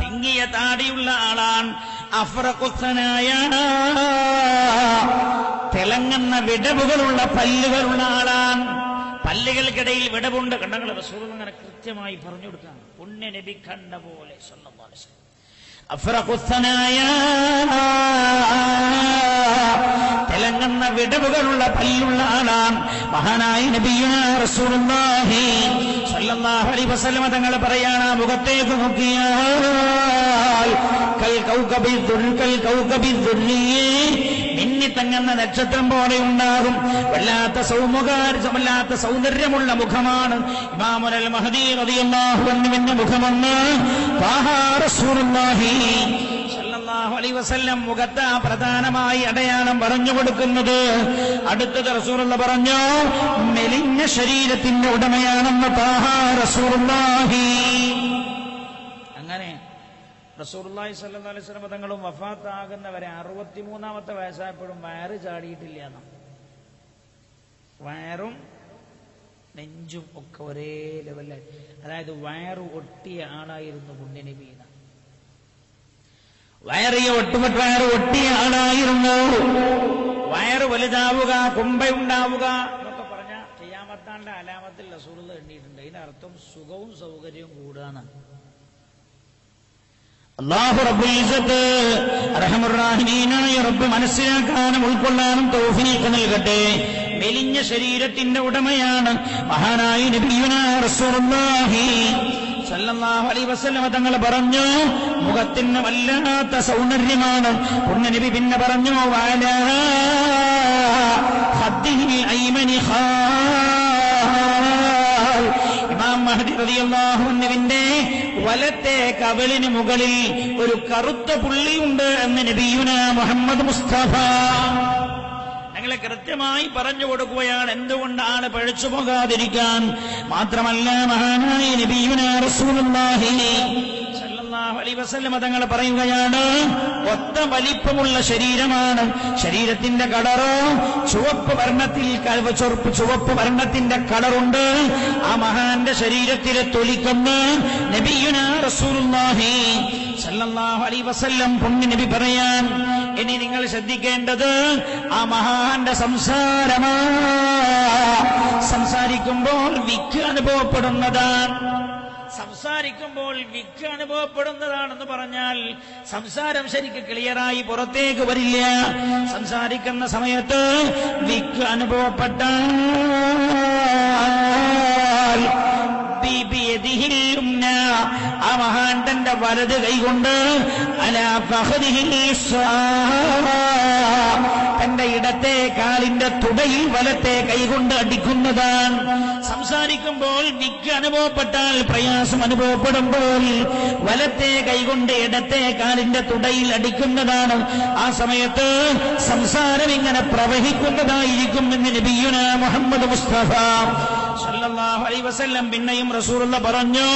തിങ്ങിയ താടിയുള്ള ആളാണ്. അഫ്റഖുസ്സനായ തിളങ്ങുന്ന വിടവുകളുള്ള പല്ലുകളുള്ള ആളാണ്. പല്ലുകൾക്കിടയിൽ വിടവുണ്ട്. കണ്ടങ്ങൾ റസൂൽ അങ്ങനെ കൃത്യമായി പറഞ്ഞു കൊടുക്കാണ്. പുണ്യ നബി കണ്ട പോലെ സ്വല്ലല്ലാഹു അലൈഹി വസല്ലം. അഫ്റഖുസ്സനായ തിളങ്ങുന്ന വിടവുകളുള്ള പല്ലുള്ള ആളാണ് മഹാനായ നബിയുനാ റസൂലുള്ളാഹി സ്വല്ലല്ലാഹു അലൈഹി വസല്ലം. തങ്ങൾ പറയാണ്, മുഖത്തേക്ക് നോക്കിയാൽ കൽ കൗകബി ദുർരി, മിന്നിത്തങ്ങുന്ന നക്ഷത്രം പോലെ ഉണ്ടാകും. വല്ലാത്ത സൗന്ദര്യമുള്ള മുഖമാണ് ഇമാമുൽ മഹദി റളിയല്ലാഹു അൻഹുവിന്റെ മുഖമെന്ന് ത്വാഹാ റസൂലുള്ളാഹി സ്വല്ലല്ലാഹു അലൈഹി വസല്ലം മുഖത്ത് പ്രധാനമായി അടയാളം പറഞ്ഞു കൊടുക്കുന്നത്. അടുത്തത് റസൂലുള്ളാഹി പറഞ്ഞു, മെലിഞ്ഞ ശരീരത്തിന്റെ ഉടമയാണെന്ന് ത്വാഹാ റസൂലുള്ളാഹി. അങ്ങനെ റസൂലുള്ളാഹി സ്വല്ലല്ലാഹു അലൈഹി വസല്ലം തങ്ങളും വഫാത്താകുന്നവരെ 63-ാമത്തെ വയസ്സായപ്പോഴും വയറ് ചാടിയിട്ടില്ല. വയറും നെഞ്ചും ഒക്കെ ഒരേ ലെവലായി. അതായത് വയറ് ഒട്ടിയ ആളായിരുന്നു പുണ്യനബി. വയറ് ഒട്ടിയ ആളായിരുന്നു. വയറ് വലുതാവുക, കുമ്പയുണ്ടാവുക എന്നൊക്കെ പറഞ്ഞ ഖിയാമത്താന്റെ അലാമത്തിൽ റസൂലുള്ളാഹി എണ്ണിയിട്ടുണ്ട്. അതിന്റെ അർത്ഥം സുഖവും സൗകര്യവും കൂടുകയാണ്. അല്ലാഹു റബ്ബുൽ ഇസ്സത്ത് അർഹമുർ റഹീമീനായ റബ്ബ് മനസ്സിലാക്കാനും ഉൾക്കൊള്ളാനും തൗഫീഖ് നൽകട്ടെ. മെലിഞ്ഞ ശരീരത്തിന്റെ ഉടമയാണ് മഹാനായ നബിയുനാ റസൂലുള്ളാഹി സ്വല്ലല്ലാഹു അലൈഹി വസല്ലം. തങ്ങൾ പറഞ്ഞു, മുഖത്തിന് വല്ലാത്ത സൗന്ദര്യമാണ്. പുണ്യനബി പിന്നെ പറഞ്ഞു, വഅലാ ഖദ്ദിഹിൽ ഐമനി ഖാൽ, ഇമാം മഹ്ദി റളിയല്ലാഹു അൻഹുവിന്റെ വലത്തെ കവിളിന് മുകളിൽ ഒരു കറുത്ത പുള്ളിയുണ്ട് എന്ന് നബിയുനാ മുഹമ്മദ് മുസ്തഫ ഞങ്ങളെ കൃത്യമായി പറഞ്ഞു കൊടുക്കുകയാണ്. എന്തുകൊണ്ടാണ് പഴിച്ചു പോകാതിരിക്കാൻ? മാത്രമല്ല മഹാനായ നബിയുനാ റസൂലുള്ളാഹി സ്വല്ലല്ലാഹു അലൈഹി വസല്ലം തങ്ങൾ പറയുകയാണ്, ഒത്ത വലിപ്പമുള്ള ശരീരമാണ്. ശരീരത്തിന്റെ കളറോ ചുവപ്പ് വർണ്ണത്തിന്റെ കളറുണ്ട്. ആ മഹാന്റെ ശരീരത്തിലെ തൊലിക്കുന്ന നബിയുനാ റസൂലുള്ളാഹി സ്വല്ലല്ലാഹു അലൈഹി വസല്ലം പുണ്യ നബി പറയാൻ. ഇനി നിങ്ങൾ ശ്രദ്ധിക്കേണ്ടത് ആ മഹാന്റെ സംസാരിക്കുമ്പോൾ വിക്ക് അനുഭവപ്പെടുന്നതാണെന്ന് പറഞ്ഞാൽ സംസാരം ശരിക്ക് ക്ലിയറായി പുറത്തേക്ക് വരില്ല. സംസാരിക്കുന്ന സമയത്ത് വിക്ക് അനുഭവപ്പെട്ടാൽ ആ മഹാൻ തന്റെ വലത് കൈകൊണ്ട് തന്റെ ഇടത്തെ കാലിന്റെ തുടയിൽ വലത്തെ കൈകൊണ്ട് അടിക്കുന്നതാണ്. സംസാരിക്കുമ്പോൾ വിക്ക് അനുഭവപ്പെട്ടാൽ, പ്രയാസം അനുഭവപ്പെടുമ്പോൾ വലത്തെ കൈകൊണ്ട് ഇടത്തെ കാലിന്റെ തുടയിൽ അടിക്കുന്നതാണ്. ആ സമയത്ത് സംസാരം ഇങ്ങനെ പ്രവഹിക്കുന്നതായിരിക്കും എന്ന് നബിയുനാ മുഹമ്മദ് മുസ്തഫ സ്വല്ലല്ലാഹു അലൈഹി വസല്ലം. പിന്നെയും റസൂലുള്ളാഹി പറഞ്ഞു,